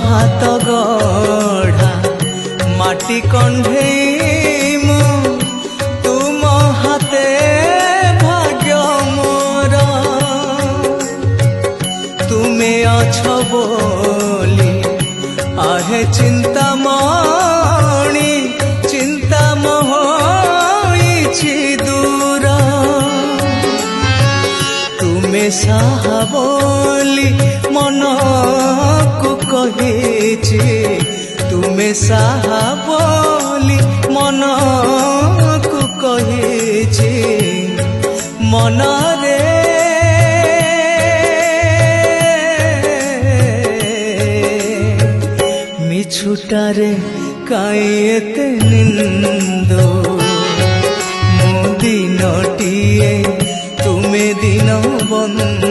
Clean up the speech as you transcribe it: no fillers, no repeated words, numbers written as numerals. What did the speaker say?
हाथ गढ़ा माटी कंढेई मु तुम हाथे भाग्य मोर तुमे अछ बोली आहे चिंता मणि चिंता मोहिछि दूर तुमे साहा बोली मन को कहिछि तुमे साहा बोली मन को कहिछि मन रे मिछुटारे काई एते निंदो मो दिनटिए तुमे दिन बंद